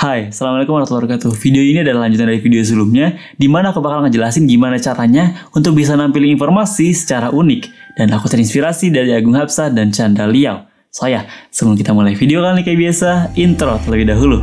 Hai, Assalamualaikum warahmatullahi wabarakatuh. Video ini adalah lanjutan dari video sebelumnya, di mana aku bakal ngejelasin gimana caranya untuk bisa nampilin informasi secara unik. Dan aku terinspirasi dari Agung Hapsah dan Chandra Liao. So ya, sebelum kita mulai video kali kayak biasa, intro terlebih dahulu.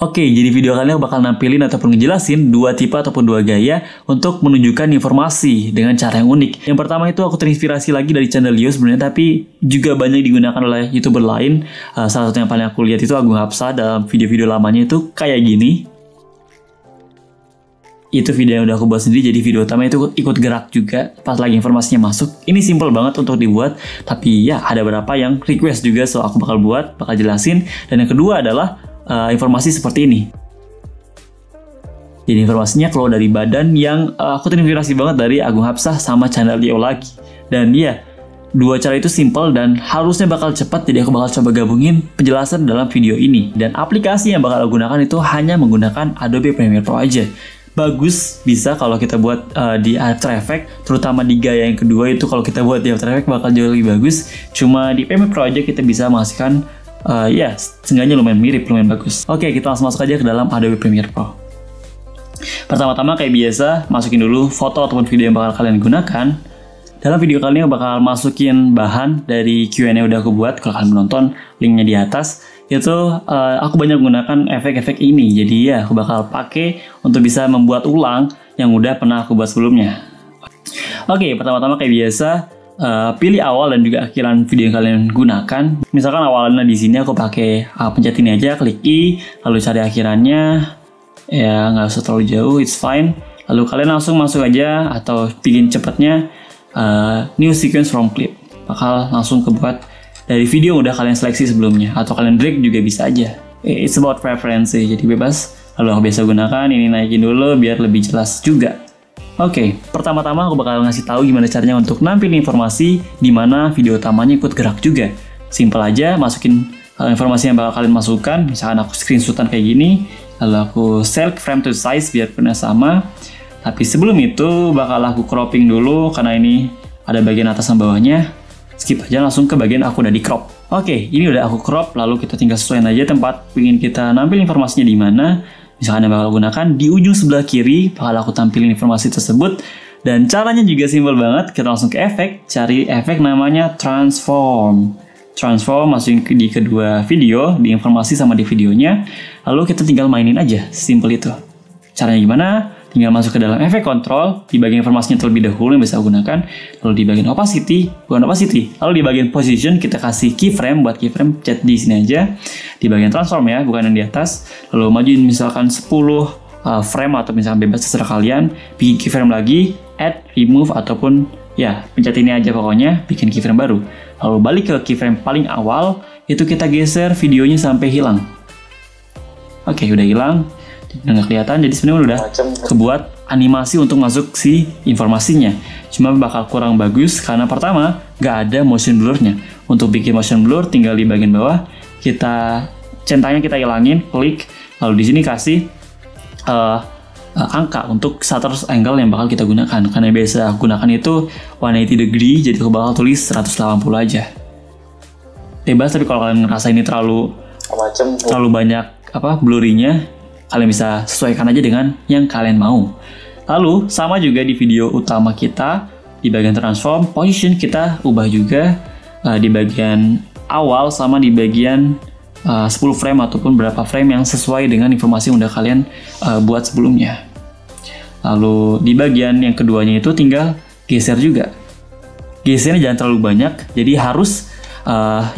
Oke, jadi video kali ini aku bakal nampilin ataupun ngejelasin dua tipe ataupun dua gaya untuk menunjukkan informasi dengan cara yang unik. Yang pertama itu aku terinspirasi lagi dari channel Leo sebenarnya, tapi juga banyak digunakan oleh YouTuber lain. Salah satu yang paling aku lihat itu Agung Hapsah dalam video-video lamanya itu kayak gini. Itu video yang udah aku buat sendiri, jadi video utama itu ikut gerak juga pas lagi informasinya masuk. Ini simple banget untuk dibuat, tapi ya ada beberapa yang request juga, so aku bakal buat, bakal jelasin. Dan yang kedua adalah informasi seperti ini. Jadi informasinya keluar dari badan yang aku terinspirasi banget dari Agung Hapsah sama channel Leo lagi. Dan ya, dua cara itu simple dan harusnya bakal cepat, jadi aku bakal coba gabungin penjelasan dalam video ini. Dan aplikasi yang bakal aku gunakan itu hanya menggunakan Adobe Premiere Pro aja. Bagus bisa kalau kita buat di After Effects, terutama di gaya yang kedua itu kalau kita buat di After Effects bakal jauh lebih bagus. Cuma di Premiere Pro aja kita bisa menghasilkan ya, seenggaknya lumayan mirip, lumayan bagus. Oke, kita langsung masuk aja ke dalam Adobe Premiere Pro. Pertama-tama kayak biasa, masukin dulu foto ataupun video yang bakal kalian gunakan. Dalam video kali ini bakal masukin bahan dari Q&A udah aku buat. Kalau kalian menonton, linknya di atas. Itu aku banyak menggunakan efek-efek ini. Jadi ya, aku bakal pakai untuk bisa membuat ulang yang udah pernah aku buat sebelumnya. Oke, pertama-tama kayak biasa, pilih awal dan juga akhiran video yang kalian gunakan. Misalkan awalnya di sini aku pakai pencet ini aja, klik I, lalu cari akhirannya. Ya nggak usah terlalu jauh, it's fine. Lalu kalian langsung masuk aja atau bikin cepatnya new sequence from clip. Bakal langsung kebuat dari video yang udah kalian seleksi sebelumnya, atau kalian drag juga bisa aja. It's about preference, jadi bebas. Lalu aku biasa gunakan ini, naikin dulu biar lebih jelas juga. Oke, pertama-tama aku bakal ngasih tahu gimana caranya untuk nampilin informasi di mana video utamanya ikut gerak juga. Simple aja, masukin informasi yang bakal kalian masukkan. Misalkan aku screenshotan kayak gini, lalu aku select frame to size biar benar sama. Tapi sebelum itu bakal aku cropping dulu karena ini ada bagian atas dan bawahnya. Skip aja langsung ke bagian aku udah di crop. Oke, ini udah aku crop, lalu kita tinggal sesuaiin aja tempat ingin kita nampil informasinya di mana. Misalkan yang bakal gunakan di ujung sebelah kiri, bakal aku tampilin informasi tersebut. Dan caranya juga simpel banget, kita langsung ke efek, cari efek namanya transform. Transform masukin di kedua video, di informasi sama di videonya. Lalu kita tinggal mainin aja, simple itu. Caranya gimana? Tinggal masuk ke dalam efek control, di bagian informasinya terlebih dahulu yang bisa aku gunakan. Lalu di bagian opacity, lalu di bagian position kita kasih keyframe, buat keyframe chat di sini aja. Di bagian transform ya, bukan yang di atas. Lalu majuin misalkan 10 frame atau misalkan bebas terserah kalian. Bikin keyframe lagi, add, remove ataupun ya pencet ini aja pokoknya, bikin keyframe baru. Lalu balik ke keyframe paling awal, itu kita geser videonya sampai hilang. Oke, udah hilang. Udah nggak kelihatan, jadi sebenarnya udah kebuat animasi untuk masuk si informasinya. Cuma bakal kurang bagus karena pertama nggak ada motion blurnya. Untuk bikin motion blur tinggal di bagian bawah kita centangnya kita hilangin, klik, lalu di sini kasih angka untuk shutter angle yang bakal kita gunakan. Karena biasa gunakan itu 180 degree, jadi aku bakal tulis 180 aja. Bebas, tapi kalau kalian ngerasa ini terlalu banyak blurry-nya, kalian bisa sesuaikan aja dengan yang kalian mau. Lalu sama juga di video utama kita, di bagian transform, position kita ubah juga di bagian awal sama di bagian 10 frame ataupun berapa frame yang sesuai dengan informasi yang udah kalian buat sebelumnya. Lalu di bagian yang keduanya itu tinggal geser juga. Gesernya jangan terlalu banyak, jadi harus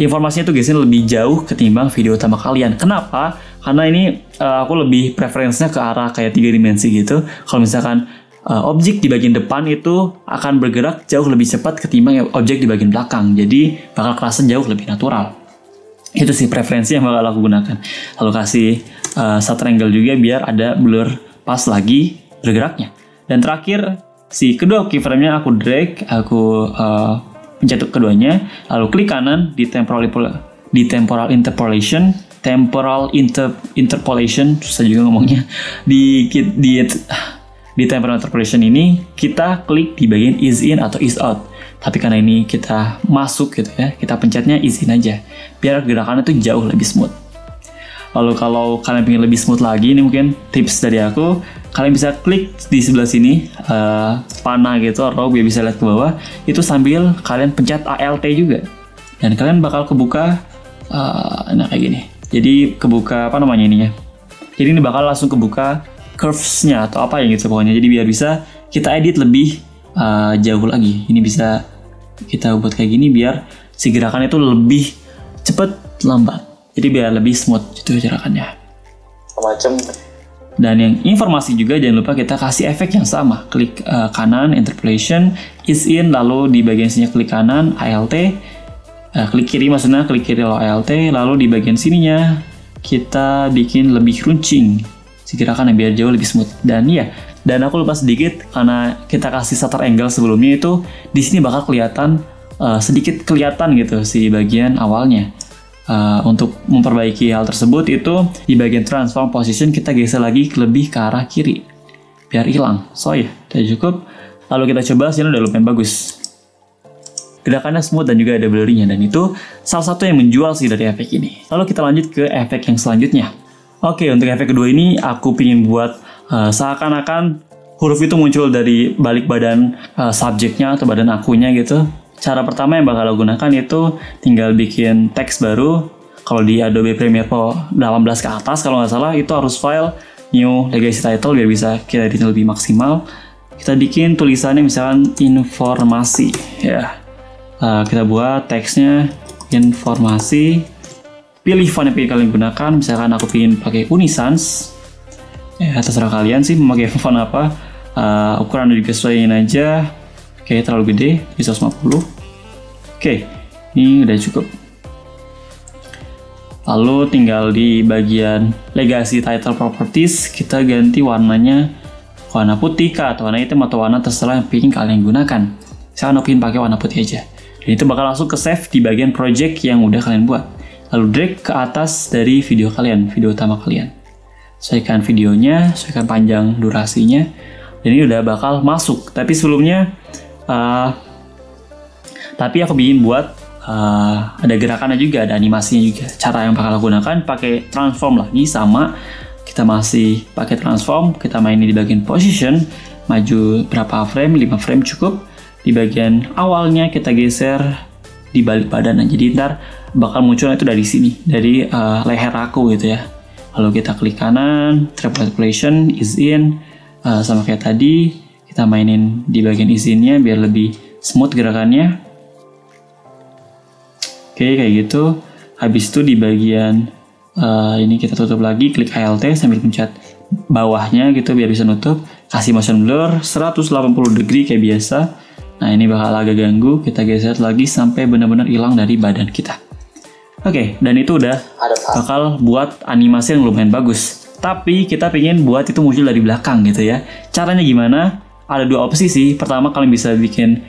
informasinya tuh geser lebih jauh ketimbang video utama kalian. Kenapa? Karena ini aku lebih preferensinya ke arah kayak 3 dimensi gitu. Kalau misalkan objek di bagian depan itu akan bergerak jauh lebih cepat ketimbang objek di bagian belakang. Jadi bakal kerasa jauh lebih natural. Itu sih preferensi yang bakal aku gunakan. Lalu kasih shutter angle juga biar ada blur pas lagi bergeraknya. Dan terakhir si kedua keyframe-nya aku drag, aku pencet keduanya, lalu klik kanan di temporal interpolation, susah juga ngomongnya, di template interpolation ini kita klik di bagian ease in atau ease out. Tapi karena ini kita masuk gitu ya, kita pencetnya ease in aja biar gerakannya tuh jauh lebih smooth. Lalu kalau kalian pengen lebih smooth lagi, ini mungkin tips dari aku, kalian bisa klik di sebelah sini panah gitu atau biar bisa lihat ke bawah, itu sambil kalian pencet ALT juga. Dan kalian bakal kebuka nah kayak gini. Jadi kebuka apa namanya ini ya. Jadi ini bakal langsung kebuka curves-nya atau apa ya gitu pokoknya. Jadi biar bisa kita edit lebih jauh lagi. Ini bisa kita buat kayak gini biar si gerakan itu lebih cepet lambat. Jadi biar lebih smooth gitu gerakannya. Macam. Dan yang informasi juga jangan lupa kita kasih efek yang sama. Klik kanan interpolation, ease in, lalu di bagian sini klik kanan ALT. Klik kiri maksudnya klik kiri lalu ALT, lalu di bagian sininya kita bikin lebih runcing si gerakan yang biar jauh lebih smooth. Dan iya, dan aku lupa sedikit karena kita kasih shutter angle sebelumnya itu di sini bakal kelihatan sedikit kelihatan gitu si bagian awalnya. Untuk memperbaiki hal tersebut itu di bagian transform position kita geser lagi lebih ke arah kiri biar hilang. So ya, udah cukup. Lalu kita coba, sini udah lumayan bagus. Gerakannya smooth dan juga ada blurry-nya, dan itu salah satu yang menjual sih dari efek ini. Lalu kita lanjut ke efek yang selanjutnya. Oke, untuk efek kedua ini aku pingin buat seakan-akan huruf itu muncul dari balik badan subjeknya atau badan akunya gitu. Cara pertama yang bakal aku gunakan itu tinggal bikin teks baru. Kalau di Adobe Premiere Pro 18 ke atas kalau nggak salah itu harus file new legacy title biar bisa kita edit lebih maksimal. Kita bikin tulisannya misalkan informasi ya. Kita buat teksnya informasi, pilih font yang kalian gunakan, misalkan aku ingin pakai Unisans ya, terserah kalian sih memakai font apa. Ukuran juga sesuaiin aja, oke terlalu gede, bisa 150. Oke, ini udah cukup. Lalu tinggal di bagian legacy title properties kita ganti warnanya warna putih kah, atau warna hitam, atau warna terserah yang ingin kalian gunakan. Misalkan aku ingin pakai warna putih aja. Dan itu bakal langsung ke save di bagian project yang udah kalian buat. Lalu drag ke atas dari video kalian, video utama kalian. Sesuaikan videonya, sesuaikan panjang durasinya. Dan ini udah bakal masuk. Tapi sebelumnya, tapi aku bikin buat ada gerakannya juga, ada animasinya juga. Cara yang bakal aku gunakan pakai transform lagi sama. Kita masih pakai transform, kita mainin di bagian position, maju berapa frame, 5 frame cukup. Di bagian awalnya kita geser di balik badan, jadi ntar bakal muncul itu dari sini, dari leher aku gitu ya. Lalu kita klik kanan, triple interpolation, ease in, sama kayak tadi, kita mainin di bagian ease in-nya biar lebih smooth gerakannya. Oke, kayak gitu. Habis itu di bagian ini kita tutup lagi, klik ALT sambil pencet bawahnya gitu biar bisa nutup. Kasih motion blur 180 degree kayak biasa. Nah ini bakal agak ganggu, kita geser lagi sampai benar-benar hilang dari badan kita. Oke, dan itu udah bakal buat animasi yang lumayan bagus. Tapi kita pengen buat itu muncul dari belakang gitu ya. Caranya gimana? Ada dua opsi sih. Pertama kalian bisa bikin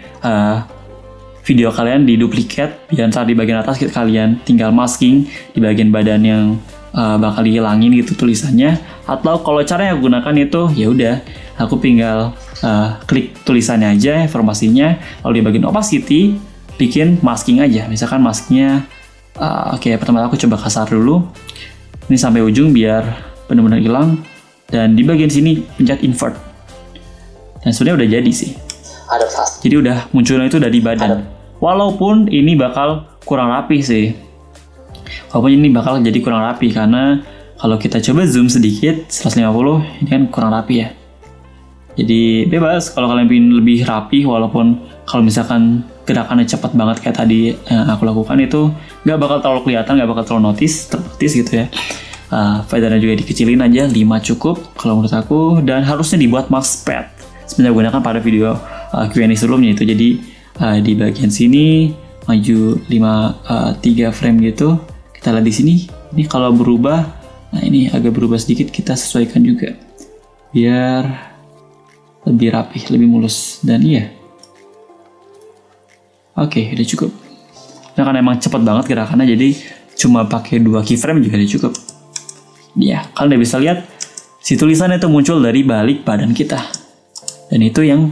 video kalian di duplicate, biar ntar di bagian atas kalian tinggal masking di bagian badan yang bakal dihilangin gitu tulisannya. Atau kalau cara yang aku gunakan itu ya udah, aku tinggal klik tulisannya aja, informasinya, lalu di bagian opacity bikin masking aja. Misalkan maskingnya oke, pertama aku coba kasar dulu. Ini sampai ujung biar benar-benar hilang. Dan di bagian sini pencet invert. Dan sebenarnya udah jadi sih. Jadi udah munculnya itu dari badan. Walaupun ini bakal kurang rapi sih. Walaupun ini bakal jadi kurang rapi karena kalau kita coba zoom sedikit 150, ini kan kurang rapi ya. Jadi bebas kalau kalian ingin lebih rapi, walaupun kalau misalkan gerakannya cepat banget kayak tadi yang aku lakukan itu nggak bakal terlalu kelihatan, nggak bakal terlalu notice gitu ya. Faedahnya juga dikecilin aja, 5 cukup kalau menurut aku, dan harusnya dibuat mousepad. Sebenarnya gunakan pada video Q&A sebelumnya itu. Jadi di bagian sini maju 3 frame gitu. Kita lihat di sini. Ini kalau berubah, nah ini agak berubah sedikit, kita sesuaikan juga biar lebih rapih, lebih mulus. Dan iya, oke, udah cukup. Nah kan emang cepet banget gerakannya, jadi cuma pakai 2 keyframe juga udah cukup. Ya, kalian udah bisa lihat si tulisan itu muncul dari balik badan kita. Dan itu yang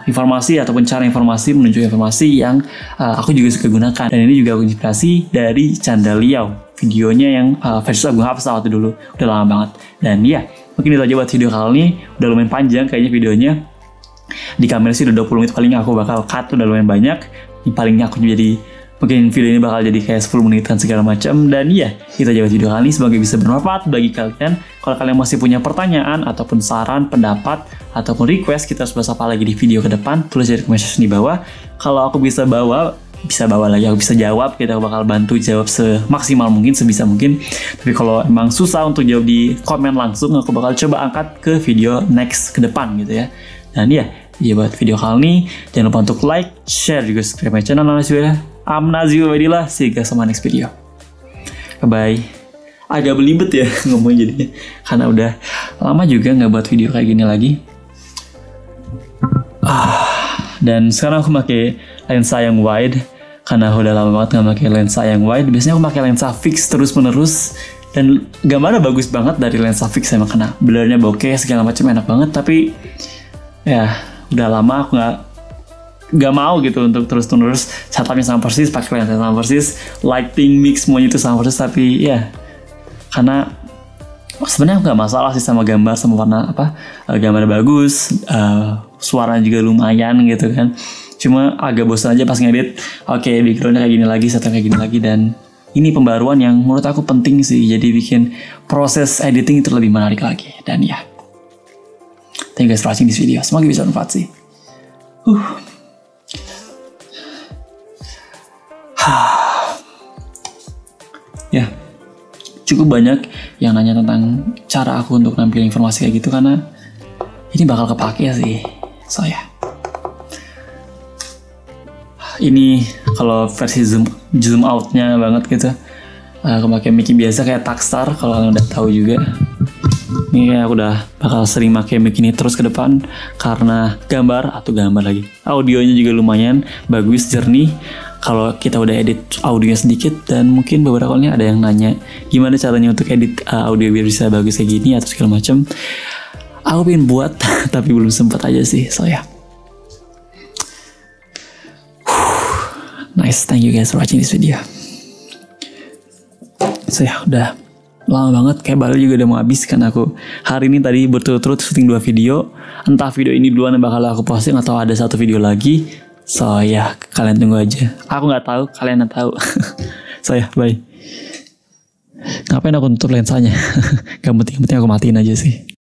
informasi ataupun cara informasi menuju informasi yang aku juga suka gunakan. Dan ini juga aku inspirasi dari Chandra Liao, videonya yang versus Agung Hapsah waktu dulu, udah lama banget. Dan ya, mungkin itu aja buat video kali ini. Udah lumayan panjang kayaknya videonya. Di kamera sih udah 20 menit, paling aku bakal cut, udah lumayan banyak. Yang palingnya aku jadi, mungkin video ini bakal jadi kayak 10 menit dan segala macam. Dan iya, itu aja buat video kali ini. Semoga bisa bermanfaat bagi kalian. Kalau kalian masih punya pertanyaan ataupun saran, pendapat, ataupun request kita harus bahas apa lagi di video ke depan, tulis di komen section di bawah. Kalau aku bisa bawa lagi, aku bisa jawab, kita bakal bantu jawab semaksimal mungkin, sebisa mungkin. Tapi kalau emang susah untuk jawab di komen langsung, aku bakal coba angkat ke video next ke depan gitu ya. Dan ya buat video kali ini, jangan lupa untuk like, share, juga subscribe my channel. Amnazi Wabidillah, see you guys sama next video. Bye-bye. Agak belibet ya ngomong jadinya, karena udah lama juga nggak buat video kayak gini lagi. Dan sekarang aku pakai lensa yang wide, karena udah lama banget nggak pakai lensa yang wide. Biasanya aku pakai lensa fix terus menerus, dan gambarnya bagus banget dari lensa fix emang, karena blurnya bokeh segala macam enak banget. Tapi ya udah lama aku nggak mau gitu untuk terus-menerus setupnya sama persis, pakai lensa sama persis, lighting mix semuanya itu sama persis. Tapi ya karena sebenarnya nggak masalah sih sama gambar, sama warna gambar bagus, suaranya juga lumayan gitu kan. Cuma agak bosan aja pas ngedit. Oke, backgroundnya kayak gini lagi, setupnya kayak gini lagi, dan ini pembaruan yang menurut aku penting sih. Jadi bikin proses editing itu lebih menarik lagi. Dan ya, thank you guys for watching this video. Semoga bisa bermanfaat sih. Ya, cukup banyak yang nanya tentang cara aku untuk nampilin informasi kayak gitu, karena ini bakal kepake sih. So ya, ini kalau versi zoom outnya banget gitu, aku pakai mic biasa kayak Takstar, kalau kalian udah tahu juga. Ini aku udah bakal sering pakai mic ini terus ke depan, karena audionya juga lumayan bagus, jernih. Kalau kita udah edit audionya sedikit, dan mungkin beberapa kali ada yang nanya gimana caranya untuk edit audio biar bisa bagus kayak gini atau segala macam. Aku pengen buat tapi belum sempat aja sih. So ya, nice, thank you guys for watching this video. So ya, udah lama banget, kayak balik juga udah mau habis, kan aku hari ini tadi berturut-turut syuting 2 video. Entah video ini duluan yang bakal aku posting atau ada 1 video lagi. So ya, kalian tunggu aja. Aku nggak tahu, kalian yang tahu. So ya, bye. Ngapain aku tutup lensanya? Gak penting, aku matiin aja sih.